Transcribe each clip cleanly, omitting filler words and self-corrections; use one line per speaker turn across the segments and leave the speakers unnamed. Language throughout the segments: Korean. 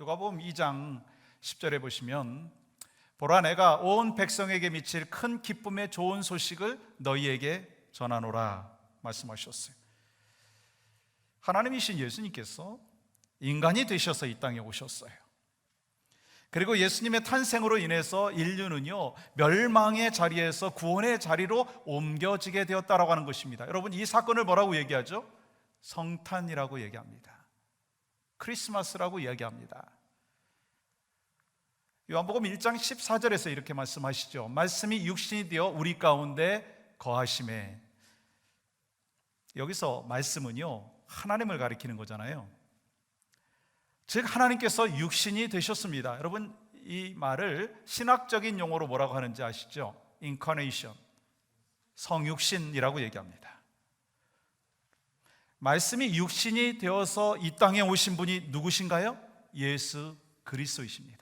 누가복음 2장 10절에 보시면 보라 내가 온 백성에게 미칠 큰 기쁨의 좋은 소식을 너희에게 전하노라 말씀하셨어요. 하나님이신 예수님께서 인간이 되셔서 이 땅에 오셨어요. 그리고 예수님의 탄생으로 인해서 인류는요 멸망의 자리에서 구원의 자리로 옮겨지게 되었다라고 하는 것입니다. 여러분, 이 사건을 뭐라고 얘기하죠? 성탄이라고 얘기합니다. 크리스마스라고 이야기합니다. 요한복음 1장 14절에서 이렇게 말씀하시죠. 말씀이 육신이 되어 우리 가운데 거하심에. 여기서 말씀은요 하나님을 가리키는 거잖아요. 즉 하나님께서 육신이 되셨습니다. 여러분, 이 말을 신학적인 용어로 뭐라고 하는지 아시죠? 인카네이션, 성육신이라고 얘기합니다. 말씀이 육신이 되어서 이 땅에 오신 분이 누구신가요? 예수 그리스도이십니다.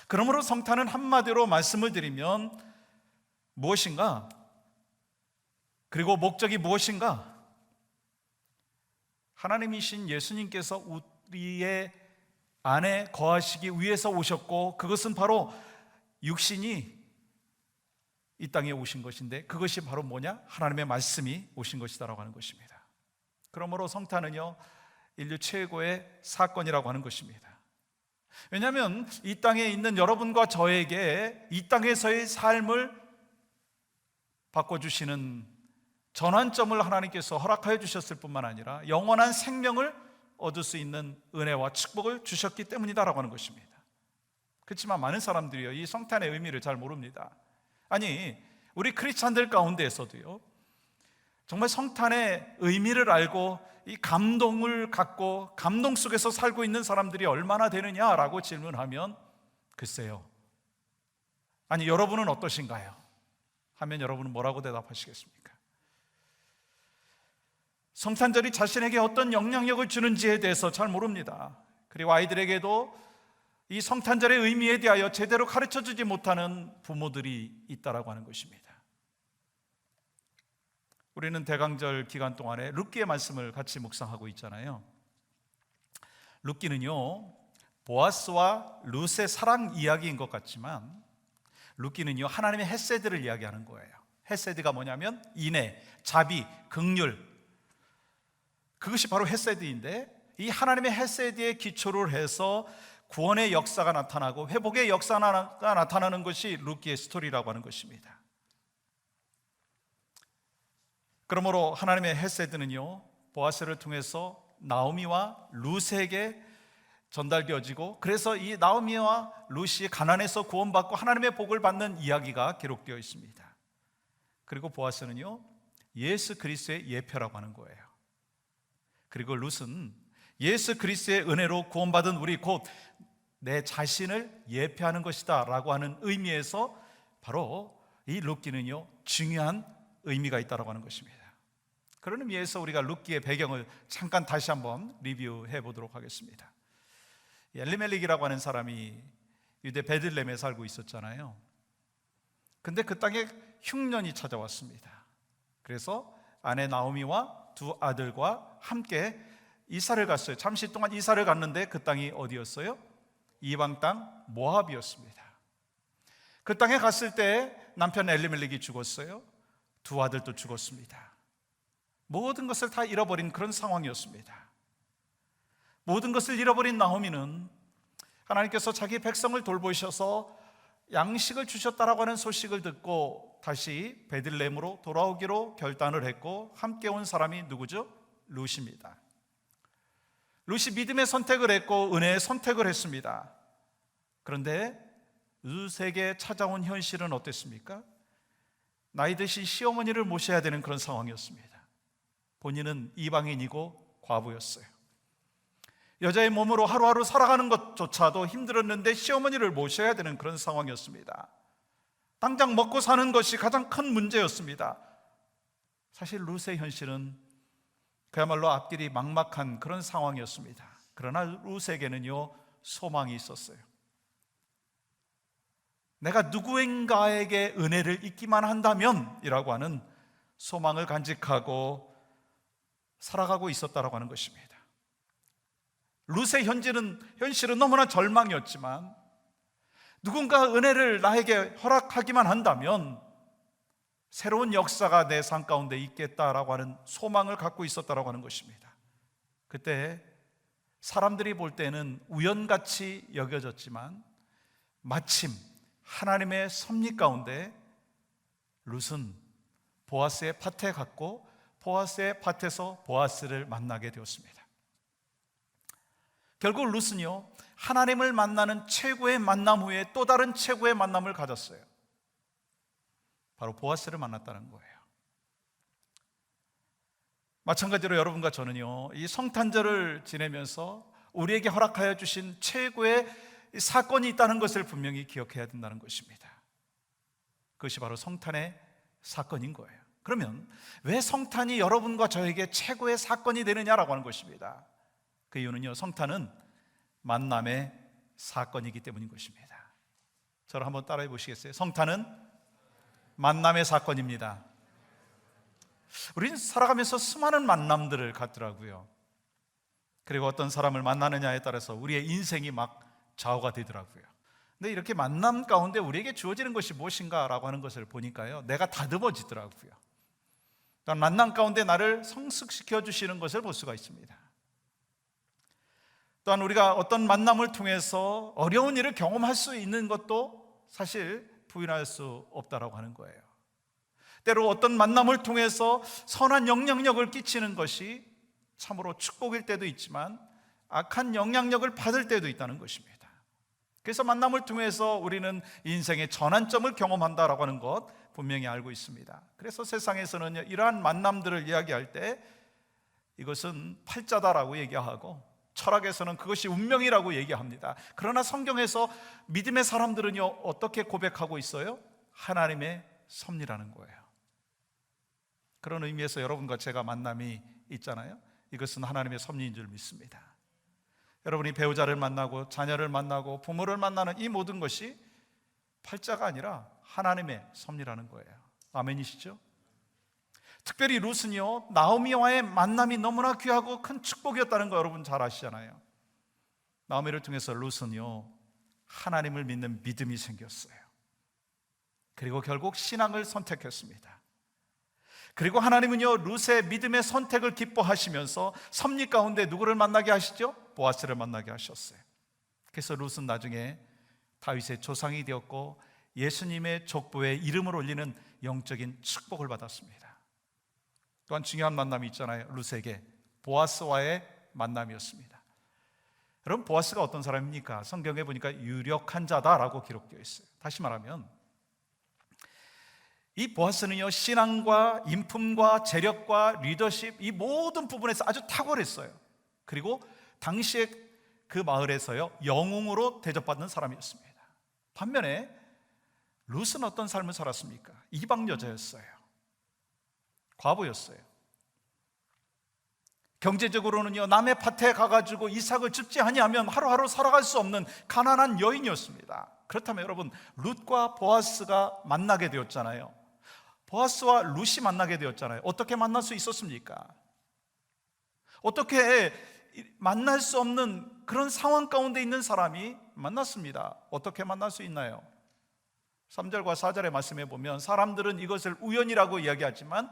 그러므로 성탄은 한마디로 말씀을 드리면 무엇인가? 그리고 목적이 무엇인가? 하나님이신 예수님께서 우리의 안에 거하시기 위해서 오셨고, 그것은 바로 육신이 이 땅에 오신 것인데, 그것이 바로 뭐냐? 하나님의 말씀이 오신 것이다라고 하는 것입니다. 그러므로 성탄은요 인류 최고의 사건이라고 하는 것입니다. 왜냐하면 이 땅에 있는 여러분과 저에게 이 땅에서의 삶을 바꿔주시는 전환점을 하나님께서 허락하여 주셨을 뿐만 아니라 영원한 생명을 얻을 수 있는 은혜와 축복을 주셨기 때문이다라고 하는 것입니다. 그렇지만 많은 사람들이요 이 성탄의 의미를 잘 모릅니다. 아니, 우리 크리스찬들 가운데에서도요 정말 성탄의 의미를 알고 이 감동을 갖고 감동 속에서 살고 있는 사람들이 얼마나 되느냐라고 질문하면 글쎄요, 아니 여러분은 어떠신가요? 하면 여러분은 뭐라고 대답하시겠습니까? 성탄절이 자신에게 어떤 영향력을 주는지에 대해서 잘 모릅니다. 그리고 아이들에게도 이 성탄절의 의미에 대하여 제대로 가르쳐주지 못하는 부모들이 있다라고 하는 것입니다. 우리는 대강절 기간 동안에 룻기의 말씀을 같이 묵상하고 있잖아요. 룻기는요 보아스와 룻의 사랑 이야기인 것 같지만 룻기는요 하나님의 헤세드를 이야기하는 거예요. 헤세드가 뭐냐면 인애, 자비, 긍휼, 그것이 바로 헤세드인데, 이 하나님의 헤세드에 기초를 해서 구원의 역사가 나타나고 회복의 역사가 나타나는 것이 룻기의 스토리라고 하는 것입니다. 그러므로 하나님의 헤세드는요 보아스를 통해서 나오미와 룻에게 전달되어지고, 그래서 이 나오미와 룻이 가난에서 구원받고 하나님의 복을 받는 이야기가 기록되어 있습니다. 그리고 보아스는요 예수 그리스도의 예표라고 하는 거예요. 그리고 룻은 예수 그리스도의 은혜로 구원받은 우리 곧 내 자신을 예표하는 것이다 라고 하는 의미에서 바로 이 룻기는요 중요한 의미가 있다고 하는 것입니다. 그런 의미에서 우리가 룻기의 배경을 잠깐 다시 한번 리뷰해 보도록 하겠습니다. 엘리멜렉이라고 하는 사람이 유대 베들레헴에 살고 있었잖아요. 근데 그 땅에 흉년이 찾아왔습니다. 그래서 아내 나오미와 두 아들과 함께 이사를 갔어요. 잠시 동안 이사를 갔는데 그 땅이 어디였어요? 이방 땅 모압이었습니다. 그 땅에 갔을 때 남편 엘리멜렉이 죽었어요. 두 아들도 죽었습니다. 모든 것을 다 잃어버린 그런 상황이었습니다. 모든 것을 잃어버린 나오미는 하나님께서 자기 백성을 돌보셔서 양식을 주셨다라고 하는 소식을 듣고 다시 베들레헴으로 돌아오기로 결단을 했고, 함께 온 사람이 누구죠? 룻입니다. 룻이 믿음의 선택을 했고 은혜의 선택을 했습니다. 그런데 룻에게 찾아온 현실은 어땠습니까? 나이 드신 시어머니를 모셔야 되는 그런 상황이었습니다. 본인은 이방인이고 과부였어요. 여자의 몸으로 하루하루 살아가는 것조차도 힘들었는데 시어머니를 모셔야 되는 그런 상황이었습니다. 당장 먹고 사는 것이 가장 큰 문제였습니다. 사실 룻의 현실은 그야말로 앞길이 막막한 그런 상황이었습니다. 그러나 룻에게는요 소망이 있었어요. 내가 누구인가에게 은혜를 잊기만 한다면 이라고 하는 소망을 간직하고 살아가고 있었다라고 하는 것입니다. 룻의 현실은 너무나 절망이었지만 누군가 은혜를 나에게 허락하기만 한다면 새로운 역사가 내 삶 가운데 있겠다라고 하는 소망을 갖고 있었다라고 하는 것입니다. 그때 사람들이 볼 때는 우연같이 여겨졌지만 마침 하나님의 섭리 가운데 룻은 보아스의 밭에 갔고 보아스의 밭에서 보아스를 만나게 되었습니다. 결국 룻은요, 하나님을 만나는 최고의 만남 후에 또 다른 최고의 만남을 가졌어요. 바로 보아스를 만났다는 거예요. 마찬가지로 여러분과 저는요, 이 성탄절을 지내면서 우리에게 허락하여 주신 최고의 사건이 있다는 것을 분명히 기억해야 된다는 것입니다. 그것이 바로 성탄의 사건인 거예요. 그러면 왜 성탄이 여러분과 저에게 최고의 사건이 되느냐라고 하는 것입니다. 그 이유는요, 성탄은 만남의 사건이기 때문인 것입니다. 저를 한번 따라해 보시겠어요? 성탄은 만남의 사건입니다. 우리는 살아가면서 수많은 만남들을 갖더라고요. 그리고 어떤 사람을 만나느냐에 따라서 우리의 인생이 막 좌우가 되더라고요. 근데 이렇게 만남 가운데 우리에게 주어지는 것이 무엇인가라고 하는 것을 보니까요, 내가 다듬어지더라고요. 또한 만남 가운데 나를 성숙시켜 주시는 것을 볼 수가 있습니다. 또한 우리가 어떤 만남을 통해서 어려운 일을 경험할 수 있는 것도 사실 부인할 수 없다라고 하는 거예요. 때로 어떤 만남을 통해서 선한 영향력을 끼치는 것이 참으로 축복일 때도 있지만 악한 영향력을 받을 때도 있다는 것입니다. 그래서 만남을 통해서 우리는 인생의 전환점을 경험한다라고 하는 것 분명히 알고 있습니다. 그래서 세상에서는 이러한 만남들을 이야기할 때 이것은 팔자다라고 얘기하고 철학에서는 그것이 운명이라고 얘기합니다. 그러나 성경에서 믿음의 사람들은요, 어떻게 고백하고 있어요? 하나님의 섭리라는 거예요. 그런 의미에서 여러분과 제가 만남이 있잖아요. 이것은 하나님의 섭리인 줄 믿습니다. 여러분이 배우자를 만나고 자녀를 만나고 부모를 만나는 이 모든 것이 팔자가 아니라 하나님의 섭리라는 거예요. 아멘이시죠? 특별히 룻은요, 나오미와의 만남이 너무나 귀하고 큰 축복이었다는 거 여러분 잘 아시잖아요. 나오미를 통해서 룻은요, 하나님을 믿는 믿음이 생겼어요. 그리고 결국 신앙을 선택했습니다. 그리고 하나님은요, 룻의 믿음의 선택을 기뻐하시면서 섭리 가운데 누구를 만나게 하시죠? 보아스를 만나게 하셨어요. 그래서 룻은 나중에 다윗의 조상이 되었고 예수님의 족보에 이름을 올리는 영적인 축복을 받았습니다. 또한 중요한 만남이 있잖아요. 룻에게 보아스와의 만남이었습니다. 여러분, 보아스가 어떤 사람입니까? 성경에 보니까 유력한 자다라고 기록되어 있어요. 다시 말하면 이 보아스는요, 신앙과 인품과 재력과 리더십 이 모든 부분에서 아주 탁월했어요. 그리고 당시에 그 마을에서요, 영웅으로 대접받는 사람이었습니다. 반면에 룻은 어떤 삶을 살았습니까? 이방 여자였어요. 과부였어요. 경제적으로는요, 남의 밭에 가가지고 이삭을 줍지 아니하면 하루하루 살아갈 수 없는 가난한 여인이었습니다. 그렇다면 여러분, 룻과 보아스가 만나게 되었잖아요. 보아스와 룻이 만나게 되었잖아요. 어떻게 만날 수 있었습니까? 어떻게 만날 수 없는 그런 상황 가운데 있는 사람이 만났습니다. 어떻게 만날 수 있나요? 3절과 4절의 말씀에 보면 사람들은 이것을 우연이라고 이야기하지만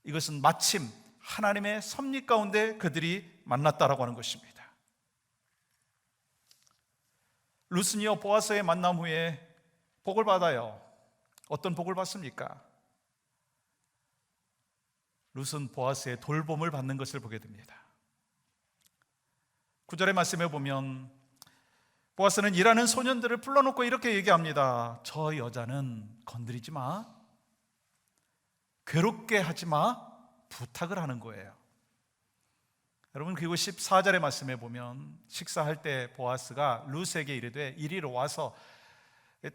이것은 마침 하나님의 섭리 가운데 그들이 만났다라고 하는 것입니다. 룻은요, 보아스의 만남 후에 복을 받아요. 어떤 복을 받습니까? 룻은 보아스의 돌봄을 받는 것을 보게 됩니다. 9절의 말씀에 보면 보아스는 일하는 소년들을 불러놓고 이렇게 얘기합니다. 저 여자는 건드리지 마, 괴롭게 하지 마, 부탁을 하는 거예요. 여러분, 그리고 14절의 말씀에 보면 식사할 때 보아스가 룻에게 이르되 이리로 와서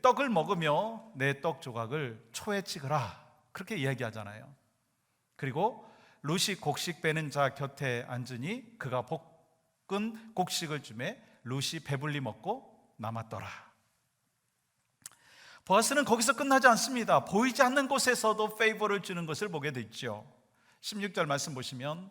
떡을 먹으며 내 떡 조각을 초에 찍으라, 그렇게 이야기하잖아요. 그리고 룻이 곡식 빼는 자 곁에 앉으니 그가 볶은 곡식을 주매 룻이 배불리 먹고 남았더라. 보아스는 거기서 끝나지 않습니다. 보이지 않는 곳에서도 페이버를 주는 것을 보게 되죠. 16절 말씀 보시면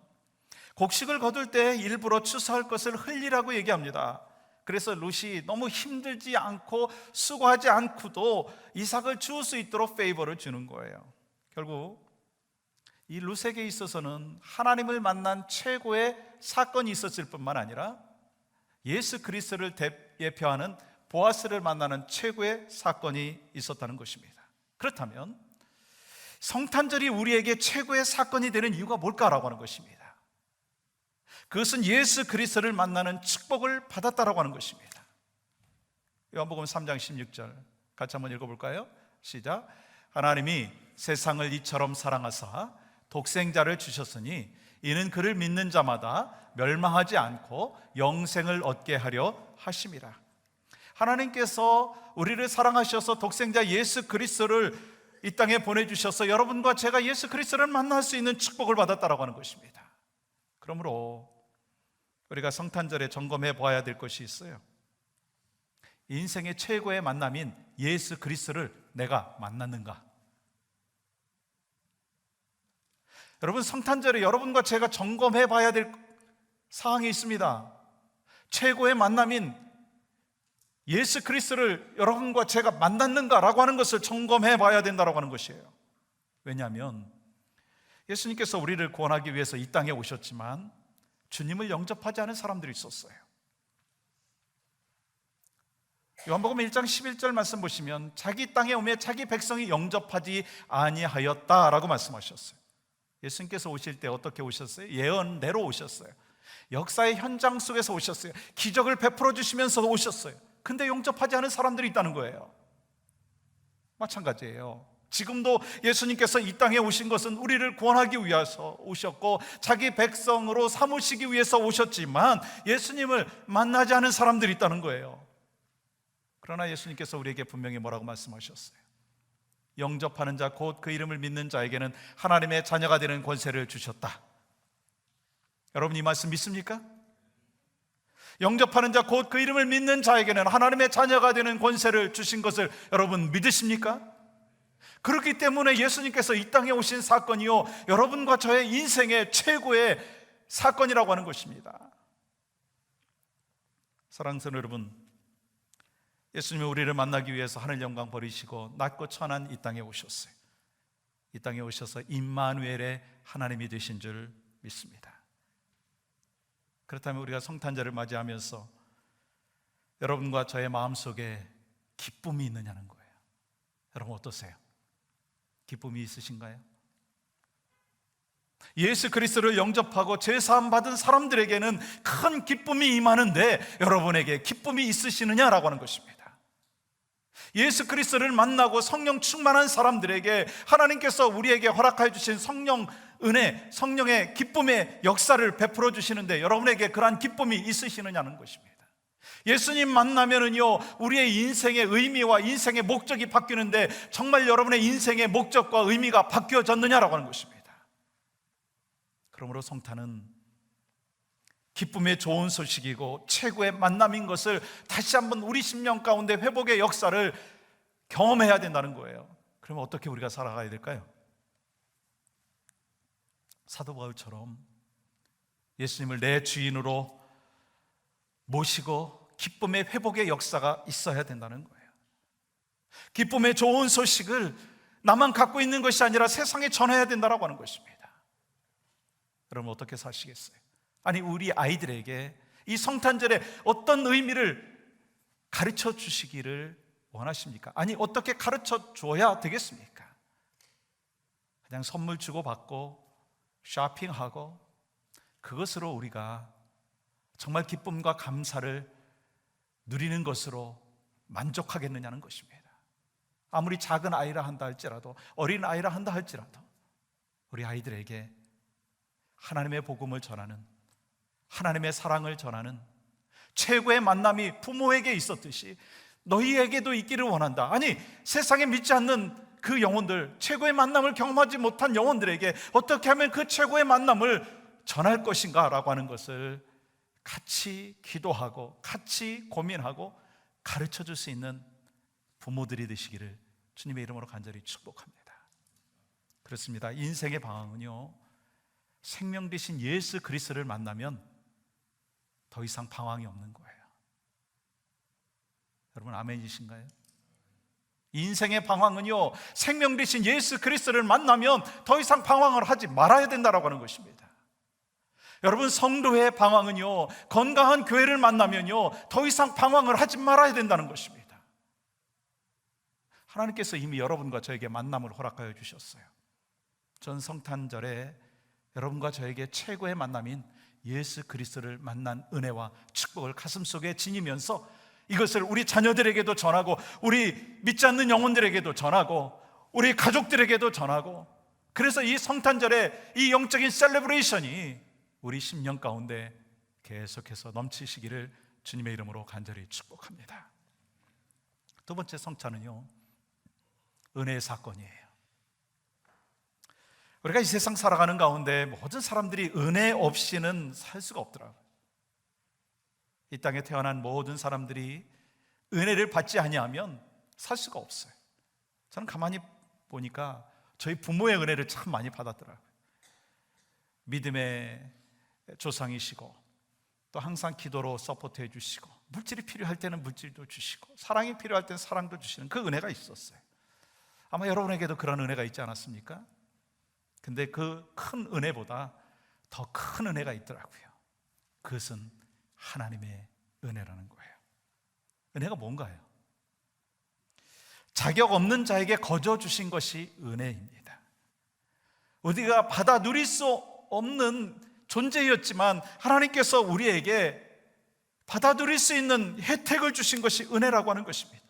곡식을 거둘 때 일부러 추수할 것을 흘리라고 얘기합니다. 그래서 룻이 너무 힘들지 않고 수고하지 않고도 이삭을 주울 수 있도록 페이버를 주는 거예요. 결국 이 룻에게 있어서는 하나님을 만난 최고의 사건이 있었을 뿐만 아니라 예수 그리스도를 대표하는 보아스를 만나는 최고의 사건이 있었다는 것입니다. 그렇다면 성탄절이 우리에게 최고의 사건이 되는 이유가 뭘까라고 하는 것입니다. 그것은 예수 그리스도를 만나는 축복을 받았다라고 하는 것입니다. 요한복음 3장 16절 같이 한번 읽어볼까요? 시작. 하나님이 세상을 이처럼 사랑하사 독생자를 주셨으니 이는 그를 믿는 자마다 멸망하지 않고 영생을 얻게 하려 하심이라. 하나님께서 우리를 사랑하셔서 독생자 예수 그리스도를 이 땅에 보내주셔서 여러분과 제가 예수 그리스도를 만날 수 있는 축복을 받았다라고 하는 것입니다. 그러므로 우리가 성탄절에 점검해 보아야 될 것이 있어요. 인생의 최고의 만남인 예수 그리스도를 내가 만났는가? 여러분, 성탄절에 여러분과 제가 점검해 봐야 될 사항이 있습니다. 최고의 만남인 예수 그리스도를 여러분과 제가 만났는가라고 하는 것을 점검해 봐야 된다고 하는 것이에요. 왜냐하면 예수님께서 우리를 구원하기 위해서 이 땅에 오셨지만 주님을 영접하지 않은 사람들이 있었어요. 요한복음 1장 11절 말씀 보시면 자기 땅에 오매 자기 백성이 영접하지 아니하였다라고 말씀하셨어요. 예수님께서 오실 때 어떻게 오셨어요? 예언대로 오셨어요. 역사의 현장 속에서 오셨어요. 기적을 베풀어 주시면서 오셨어요. 근데 영접하지 않은 사람들이 있다는 거예요. 마찬가지예요. 지금도 예수님께서 이 땅에 오신 것은 우리를 구원하기 위해서 오셨고 자기 백성으로 삼으시기 위해서 오셨지만 예수님을 만나지 않은 사람들이 있다는 거예요. 그러나 예수님께서 우리에게 분명히 뭐라고 말씀하셨어요? 영접하는 자 곧 그 이름을 믿는 자에게는 하나님의 자녀가 되는 권세를 주셨다. 여러분 이 말씀 믿습니까? 영접하는 자 곧 그 이름을 믿는 자에게는 하나님의 자녀가 되는 권세를 주신 것을 여러분 믿으십니까? 그렇기 때문에 예수님께서 이 땅에 오신 사건이요 여러분과 저의 인생의 최고의 사건이라고 하는 것입니다. 사랑스러운 여러분, 예수님이 우리를 만나기 위해서 하늘 영광 버리시고 낮고 천한 이 땅에 오셨어요. 이 땅에 오셔서 임마누엘의 하나님이 되신 줄 믿습니다. 그렇다면 우리가 성탄절을 맞이하면서 여러분과 저의 마음속에 기쁨이 있느냐는 거예요. 여러분 어떠세요? 기쁨이 있으신가요? 예수 그리스도를 영접하고 죄사함 받은 사람들에게는 큰 기쁨이 임하는데 여러분에게 기쁨이 있으시느냐라고 하는 것입니다. 예수 그리스도를 만나고 성령 충만한 사람들에게 하나님께서 우리에게 허락해 주신 성령 은혜, 성령의 기쁨의 역사를 베풀어 주시는데 여러분에게 그러한 기쁨이 있으시느냐는 것입니다. 예수님 만나면은요 우리의 인생의 의미와 인생의 목적이 바뀌는데 정말 여러분의 인생의 목적과 의미가 바뀌어졌느냐라고 하는 것입니다. 그러므로 성탄은 기쁨의 좋은 소식이고 최고의 만남인 것을 다시 한번 우리 심령 가운데 회복의 역사를 경험해야 된다는 거예요. 그러면 어떻게 우리가 살아가야 될까요? 사도 바울처럼 예수님을 내 주인으로 모시고 기쁨의 회복의 역사가 있어야 된다는 거예요. 기쁨의 좋은 소식을 나만 갖고 있는 것이 아니라 세상에 전해야 된다고 하는 것입니다. 여러분 어떻게 사시겠어요? 아니 우리 아이들에게 이 성탄절에 어떤 의미를 가르쳐 주시기를 원하십니까? 아니 어떻게 가르쳐 줘야 되겠습니까? 그냥 선물 주고받고 쇼핑하고 그것으로 우리가 정말 기쁨과 감사를 누리는 것으로 만족하겠느냐는 것입니다. 아무리 작은 아이라 한다 할지라도 어린 아이라 한다 할지라도 우리 아이들에게 하나님의 복음을 전하는 하나님의 사랑을 전하는 최고의 만남이 부모에게 있었듯이 너희에게도 있기를 원한다. 아니 세상에 믿지 않는 그 영혼들, 최고의 만남을 경험하지 못한 영혼들에게 어떻게 하면 그 최고의 만남을 전할 것인가 라고 하는 것을 같이 기도하고 같이 고민하고 가르쳐 줄 수 있는 부모들이 되시기를 주님의 이름으로 간절히 축복합니다. 그렇습니다. 인생의 방황은요 생명 되신 예수 그리스도를 만나면 더 이상 방황이 없는 거예요. 여러분 아멘이신가요? 인생의 방황은요, 생명 되신 예수 그리스도를 만나면 더 이상 방황을 하지 말아야 된다라고 하는 것입니다. 여러분, 성도의 방황은요, 건강한 교회를 만나면요, 더 이상 방황을 하지 말아야 된다는 것입니다. 하나님께서 이미 여러분과 저에게 만남을 허락하여 주셨어요. 전 성탄절에 여러분과 저에게 최고의 만남인 예수 그리스도를 만난 은혜와 축복을 가슴속에 지니면서 이것을 우리 자녀들에게도 전하고, 우리 믿지 않는 영혼들에게도 전하고, 우리 가족들에게도 전하고, 그래서 이 성탄절에 이 영적인 셀레브레이션이 우리 심령 가운데 계속해서 넘치시기를 주님의 이름으로 간절히 축복합니다. 두 번째 성찬은요, 은혜의 사건이에요. 우리가 이 세상 살아가는 가운데 모든 사람들이 은혜 없이는 살 수가 없더라고요. 이 땅에 태어난 모든 사람들이 은혜를 받지 아니하면 살 수가 없어요. 저는 가만히 보니까 저희 부모의 은혜를 참 많이 받았더라고요. 믿음의 조상이시고, 또 항상 기도로 서포트해 주시고, 물질이 필요할 때는 물질도 주시고, 사랑이 필요할 때는 사랑도 주시는 그 은혜가 있었어요. 아마 여러분에게도 그런 은혜가 있지 않았습니까? 근데 그 큰 은혜보다 더 큰 은혜가 있더라고요. 그것은 하나님의 은혜라는 거예요. 은혜가 뭔가요? 자격 없는 자에게 거저 주신 것이 은혜입니다. 우리가 받아 누릴 수 없는 존재였지만 하나님께서 우리에게 받아 누릴 수 있는 혜택을 주신 것이 은혜라고 하는 것입니다.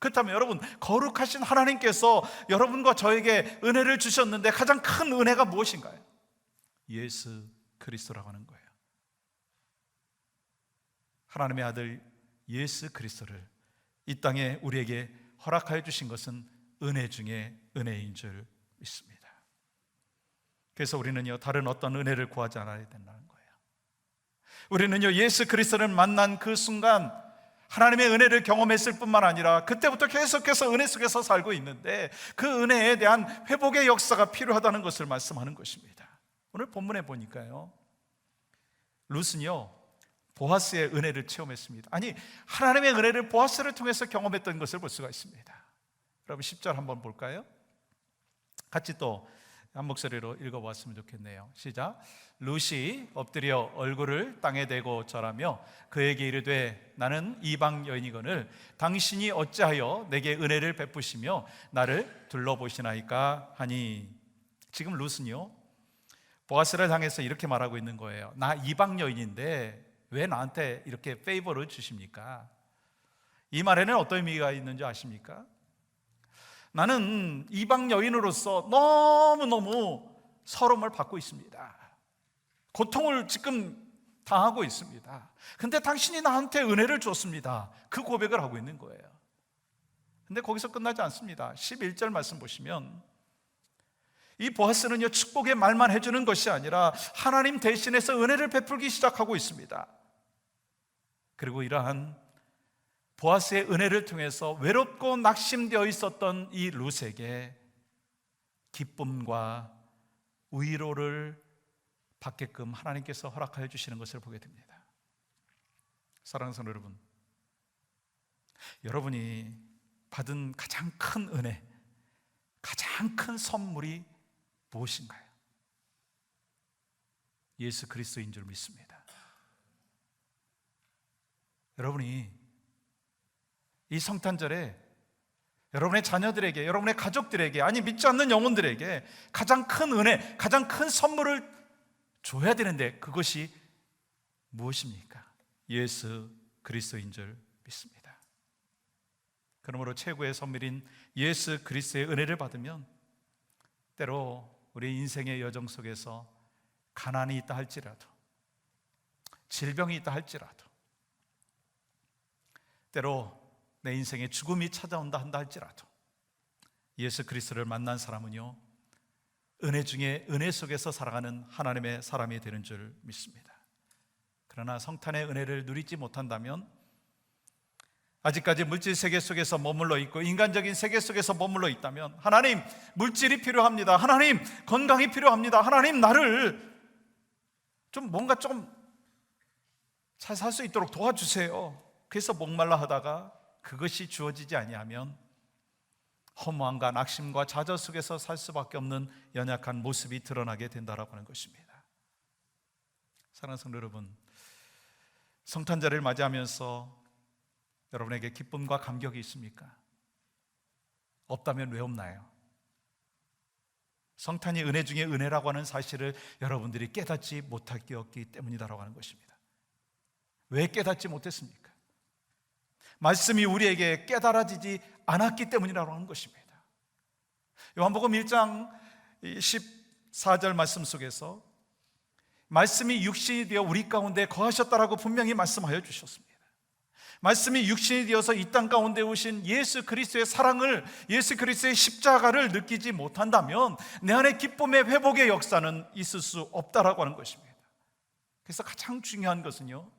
그렇다면 여러분, 거룩하신 하나님께서 여러분과 저에게 은혜를 주셨는데 가장 큰 은혜가 무엇인가요? 예수 그리스도라고 하는 거예요. 하나님의 아들 예수 그리스도를 이 땅에 우리에게 허락하여 주신 것은 은혜 중에 은혜인 줄 믿습니다. 그래서 우리는요, 다른 어떤 은혜를 구하지 않아야 된다는 거예요. 우리는요, 예수 그리스도를 만난 그 순간 하나님의 은혜를 경험했을 뿐만 아니라 그때부터 계속해서 은혜 속에서 살고 있는데, 그 은혜에 대한 회복의 역사가 필요하다는 것을 말씀하는 것입니다. 오늘 본문에 보니까요, 룻은요 보아스의 은혜를 체험했습니다. 아니, 하나님의 은혜를 보아스를 통해서 경험했던 것을 볼 수가 있습니다. 여러분 10절 한번 볼까요? 같이 또 한 목소리로 읽어보았으면 좋겠네요. 시작. 룻이 엎드려 얼굴을 땅에 대고 절하며 그에게 이르되 나는 이방 여인이거늘 당신이 어찌하여 내게 은혜를 베푸시며 나를 둘러보시나이까 하니. 지금 룻은요 보아스를 향해서 이렇게 말하고 있는 거예요. 나 이방 여인인데 왜 나한테 이렇게 페이버를 주십니까? 이 말에는 어떤 의미가 있는지 아십니까? 나는 이방 여인으로서 너무너무 서름을 받고 있습니다. 고통을 지금 당하고 있습니다. 근데 당신이 나한테 은혜를 줬습니다. 그 고백을 하고 있는 거예요. 근데 거기서 끝나지 않습니다. 11절 말씀 보시면 이 보아스는요 축복의 말만 해주는 것이 아니라 하나님 대신해서 은혜를 베풀기 시작하고 있습니다. 그리고 이러한 보아스의 은혜를 통해서 외롭고 낙심되어 있었던 이 룻에게 기쁨과 위로를 받게끔 하나님께서 허락하여 주시는 것을 보게 됩니다. 사랑하는 성도 여러분, 여러분이 받은 가장 큰 은혜, 가장 큰 선물이 무엇인가요? 예수 그리스도인 줄 믿습니다. 여러분이 이 성탄절에 여러분의 자녀들에게, 여러분의 가족들에게, 아니 믿지 않는 영혼들에게 가장 큰 은혜, 가장 큰 선물을 줘야 되는데 그것이 무엇입니까? 예수 그리스도인 줄 믿습니다. 그러므로 최고의 선물인 예수 그리스도의 은혜를 받으면 때로 우리 인생의 여정 속에서 가난이 있다 할지라도, 질병이 있다 할지라도, 때로 내 인생에 죽음이 찾아온다 한다 할지라도 예수 그리스도를 만난 사람은요 은혜 중에 은혜 속에서 살아가는 하나님의 사람이 되는 줄 믿습니다. 그러나 성탄의 은혜를 누리지 못한다면, 아직까지 물질 세계 속에서 머물러 있고 인간적인 세계 속에서 머물러 있다면, 하나님 물질이 필요합니다, 하나님 건강이 필요합니다, 하나님 나를 뭔가 좀 잘 살 수 있도록 도와주세요. 그래서 목말라 하다가 그것이 주어지지 아니하면 허무함과 낙심과 좌절 속에서 살 수밖에 없는 연약한 모습이 드러나게 된다라고 하는 것입니다. 사랑하는 성도 여러분, 성탄절을 맞이하면서 여러분에게 기쁨과 감격이 있습니까? 없다면 왜 없나요? 성탄이 은혜 중에 은혜라고 하는 사실을 여러분들이 깨닫지 못했기 때문이다라고 하는 것입니다. 왜 깨닫지 못했습니까? 말씀이 우리에게 깨달아지지 않았기 때문이라고 하는 것입니다. 요한복음 1장 14절 말씀 속에서 말씀이 육신이 되어 우리 가운데 거하셨다라고 분명히 말씀하여 주셨습니다. 말씀이 육신이 되어서 이 땅 가운데 오신 예수 그리스도의 사랑을, 예수 그리스도의 십자가를 느끼지 못한다면 내 안에 기쁨의 회복의 역사는 있을 수 없다라고 하는 것입니다. 그래서 가장 중요한 것은요,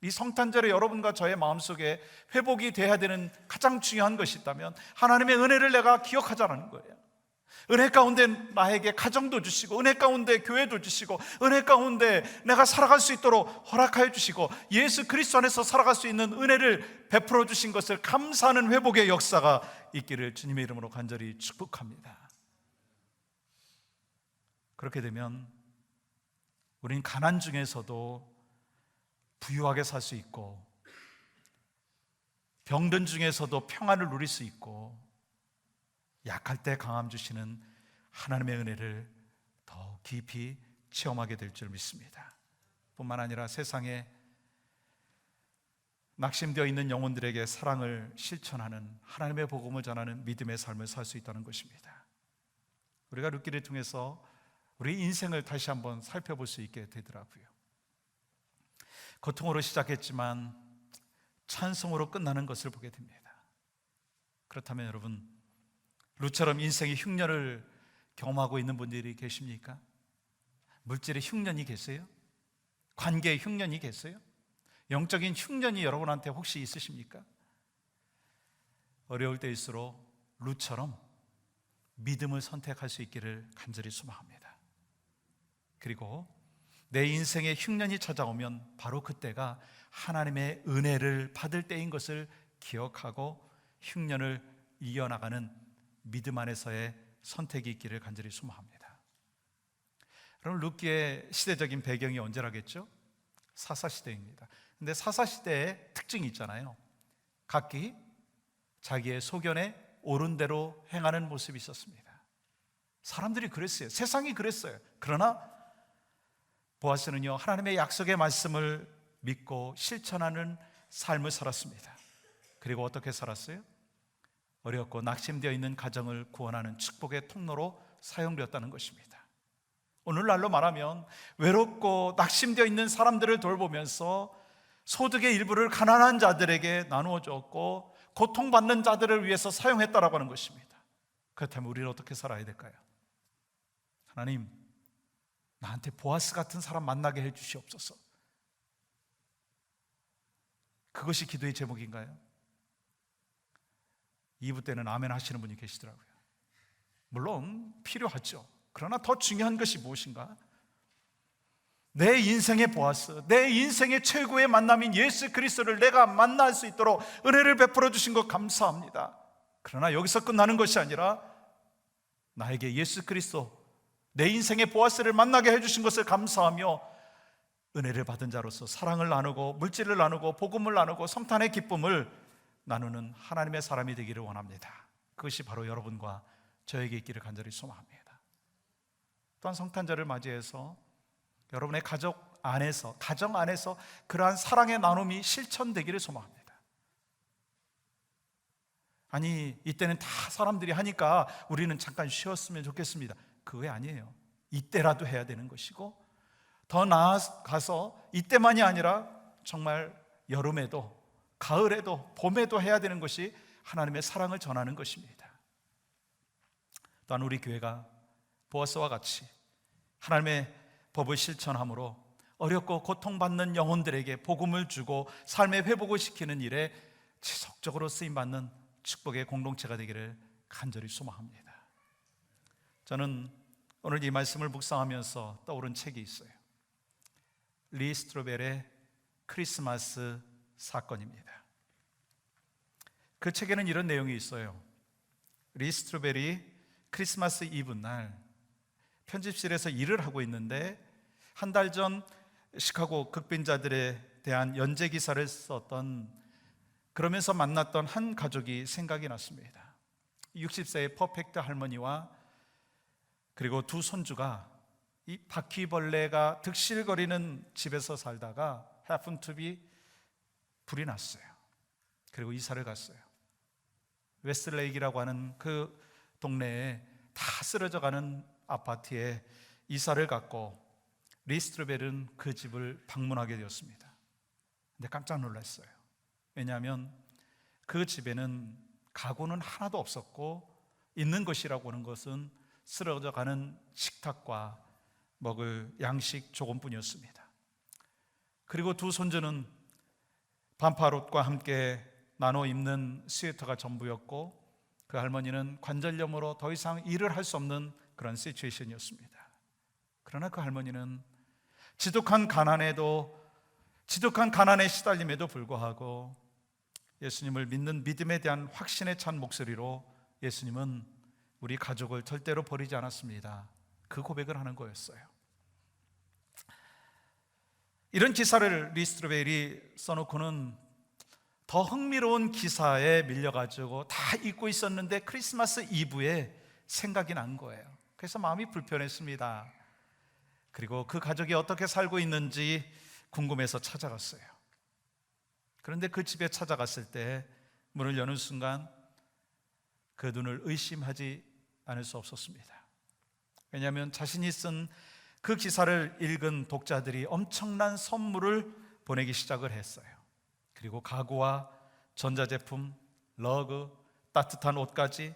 이 성탄절에 여러분과 저의 마음속에 회복이 돼야 되는 가장 중요한 것이 있다면 하나님의 은혜를 내가 기억하자는 거예요. 은혜 가운데 나에게 가정도 주시고, 은혜 가운데 교회도 주시고, 은혜 가운데 내가 살아갈 수 있도록 허락하여 주시고, 예수 그리스도 안에서 살아갈 수 있는 은혜를 베풀어 주신 것을 감사하는 회복의 역사가 있기를 주님의 이름으로 간절히 축복합니다. 그렇게 되면 우린 가난 중에서도 부유하게 살 수 있고, 병든 중에서도 평안을 누릴 수 있고, 약할 때 강함 주시는 하나님의 은혜를 더 깊이 체험하게 될 줄 믿습니다. 뿐만 아니라 세상에 낙심되어 있는 영혼들에게 사랑을 실천하는, 하나님의 복음을 전하는 믿음의 삶을 살 수 있다는 것입니다. 우리가 룻기를 통해서 우리 인생을 다시 한번 살펴볼 수 있게 되더라고요. 고통으로 시작했지만 찬송으로 끝나는 것을 보게 됩니다. 그렇다면 여러분, 룻처럼 인생의 흉년을 경험하고 있는 분들이 계십니까? 물질의 흉년이 계세요? 관계의 흉년이 계세요? 영적인 흉년이 여러분한테 혹시 있으십니까? 어려울 때일수록 룻처럼 믿음을 선택할 수 있기를 간절히 소망합니다. 그리고 내 인생에 흉년이 찾아오면 바로 그때가 하나님의 은혜를 받을 때인 것을 기억하고 흉년을 이겨나가는 믿음 안에서의 선택이 있기를 간절히 소망합니다. 그럼 룻기의 시대적인 배경이 언제라겠죠? 사사시대입니다. 근데 사사시대의 특징이 있잖아요. 각기 자기의 소견에 옳은 대로 행하는 모습이 있었습니다. 사람들이 그랬어요. 세상이 그랬어요. 그러나 보아스는요, 하나님의 약속의 말씀을 믿고 실천하는 삶을 살았습니다. 그리고 어떻게 살았어요? 어렵고 낙심되어 있는 가정을 구원하는 축복의 통로로 사용되었다는 것입니다. 오늘날로 말하면 외롭고 낙심되어 있는 사람들을 돌보면서 소득의 일부를 가난한 자들에게 나누어 주었고, 고통받는 자들을 위해서 사용했다라고 하는 것입니다. 그렇다면 우리는 어떻게 살아야 될까요? 하나님, 나한테 보아스 같은 사람 만나게 해 주시옵소서. 그것이 기도의 제목인가요? 2부 때는 아멘 하시는 분이 계시더라고요. 물론 필요하죠. 그러나 더 중요한 것이 무엇인가? 내 인생의 보아스, 내 인생의 최고의 만남인 예수 그리스도를 내가 만날 수 있도록 은혜를 베풀어 주신 것 감사합니다. 그러나 여기서 끝나는 것이 아니라 나에게 예수 그리스도, 내 인생의 보아스를 만나게 해주신 것을 감사하며 은혜를 받은 자로서 사랑을 나누고 물질을 나누고 복음을 나누고 성탄의 기쁨을 나누는 하나님의 사람이 되기를 원합니다. 그것이 바로 여러분과 저에게 있기를 간절히 소망합니다. 또한 성탄절을 맞이해서 여러분의 가정 안에서 그러한 사랑의 나눔이 실천되기를 소망합니다. 아니, 이때는 다 사람들이 하니까 우리는 잠깐 쉬었으면 좋겠습니다. 그게 아니에요. 이때라도 해야 되는 것이고, 더 나아가서 이때만이 아니라 정말 여름에도, 가을에도, 봄에도 해야 되는 것이 하나님의 사랑을 전하는 것입니다. 또한 우리 교회가 보아스와 같이 하나님의 법을 실천함으로 어렵고 고통받는 영혼들에게 복음을 주고 삶의 회복을 시키는 일에 지속적으로 쓰임받는 축복의 공동체가 되기를 간절히 소망합니다. 저는 오늘 이 말씀을 묵상하면서 떠오른 책이 있어요. 리 스트로벨의 크리스마스 사건입니다. 그 책에는 이런 내용이 있어요. 리 스트로벨이 크리스마스 이브 날 편집실에서 일을 하고 있는데 한 달 전 시카고 극빈자들에 대한 연재 기사를 썼던, 그러면서 만났던 한 가족이 생각이 났습니다. 60세의 퍼펙트 할머니와 그리고 두 손주가 이 바퀴벌레가 득실거리는 집에서 살다가 happen to be 불이 났어요. 그리고 이사를 갔어요. 웨스트레이크라고 하는 그 동네에 다 쓰러져가는 아파트에 이사를 갔고 리 스트로벨은 그 집을 방문하게 되었습니다. 근데 깜짝 놀랐어요. 왜냐하면 그 집에는 가구는 하나도 없었고 있는 것이라고 하는 것은 쓰러져가는 식탁과 먹을 양식 조금뿐이었습니다. 그리고 두 손주는 반팔옷과 함께 나눠 입는 스웨터가 전부였고 그 할머니는 관절염으로 더 이상 일을 할 수 없는 그런 시츄에이션이었습니다. 그러나 그 할머니는 지독한 가난에 시달림에도 불구하고 예수님을 믿는 믿음에 대한 확신에 찬 목소리로 예수님은 우리 가족을 절대로 버리지 않았습니다. 그 고백을 하는 거였어요. 이런 기사를 리 스트로벨이 써놓고는 더 흥미로운 기사에 밀려가지고 다 읽고 있었는데 크리스마스 이브에 생각이 난 거예요. 그래서 마음이 불편했습니다. 그리고 그 가족이 어떻게 살고 있는지 궁금해서 찾아갔어요. 그런데 그 집에 찾아갔을 때 문을 여는 순간 그 눈을 의심하지 않을 수 없었습니다. 왜냐하면 자신이 쓴 그 기사를 읽은 독자들이 엄청난 선물을 보내기 시작을 했어요. 그리고 가구와 전자제품, 러그, 따뜻한 옷까지,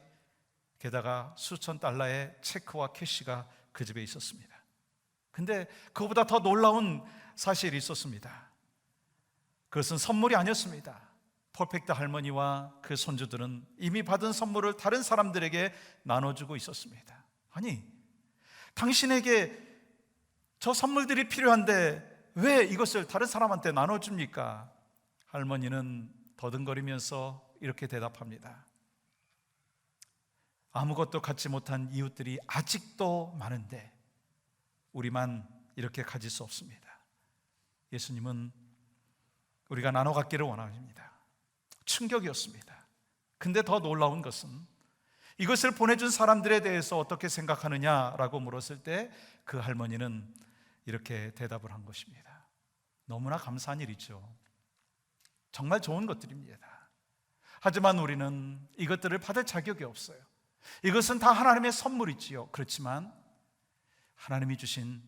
게다가 수천 달러의 체크와 캐시가 그 집에 있었습니다. 근데 그보다 더 놀라운 사실이 있었습니다. 그것은 선물이 아니었습니다. 퍼펙트 할머니와 그 손주들은 이미 받은 선물을 다른 사람들에게 나눠주고 있었습니다. 아니, 당신에게 저 선물들이 필요한데 왜 이것을 다른 사람한테 나눠줍니까? 할머니는 더듬거리면서 이렇게 대답합니다. 아무것도 갖지 못한 이웃들이 아직도 많은데 우리만 이렇게 가질 수 없습니다. 예수님은 우리가 나눠 갖기를 원합니다. 충격이었습니다. 근데 더 놀라운 것은 이것을 보내준 사람들에 대해서 어떻게 생각하느냐라고 물었을 때 그 할머니는 이렇게 대답을 한 것입니다. 너무나 감사한 일이죠. 정말 좋은 것들입니다. 하지만 우리는 이것들을 받을 자격이 없어요. 이것은 다 하나님의 선물이지요. 그렇지만 하나님이 주신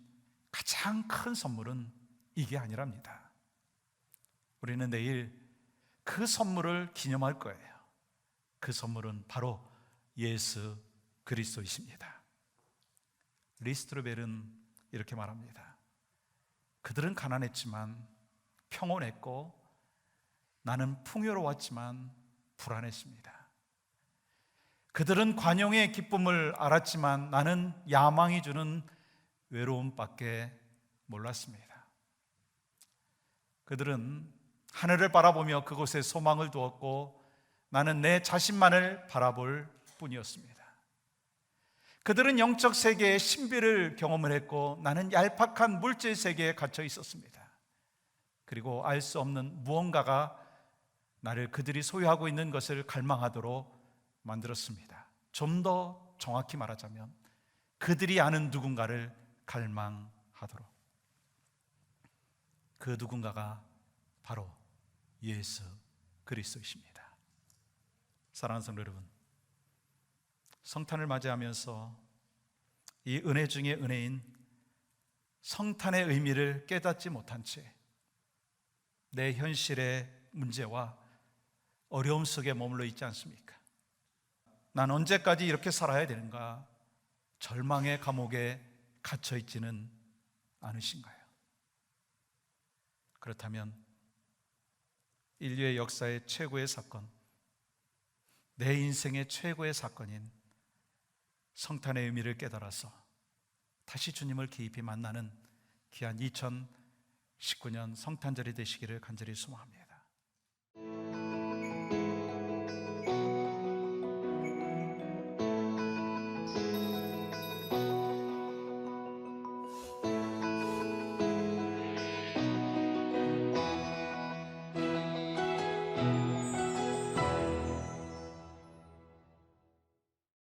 가장 큰 선물은 이게 아니랍니다. 우리는 내일 그 선물을 기념할 거예요. 그 선물은 바로 예수 그리스도이십니다. 리 스트로벨은 이렇게 말합니다. 그들은 가난했지만 평온했고 나는 풍요로웠지만 불안했습니다. 그들은 관용의 기쁨을 알았지만 나는 야망이 주는 외로움밖에 몰랐습니다. 그들은 하늘을 바라보며 그곳에 소망을 두었고 나는 내 자신만을 바라볼 뿐이었습니다. 그들은 영적 세계의 신비를 경험을 했고 나는 얄팍한 물질 세계에 갇혀 있었습니다. 그리고 알 수 없는 무언가가 나를 그들이 소유하고 있는 것을 갈망하도록 만들었습니다. 좀 더 정확히 말하자면 그들이 아는 누군가를 갈망하도록. 그 누군가가 바로 예수 그리스도이십니다. 사랑하는 성도 여러분, 성탄을 맞이하면서 이 은혜 중에 은혜인 성탄의 의미를 깨닫지 못한 채 내 현실의 문제와 어려움 속에 머물러 있지 않습니까? 난 언제까지 이렇게 살아야 되는가? 절망의 감옥에 갇혀 있지는 않으신가요? 그렇다면 인류의 역사의 최고의 사건, 내 인생의 최고의 사건인 성탄의 의미를 깨달아서 다시 주님을 깊이 만나는 귀한 19년 성탄절이 되시기를 간절히 소망합니다.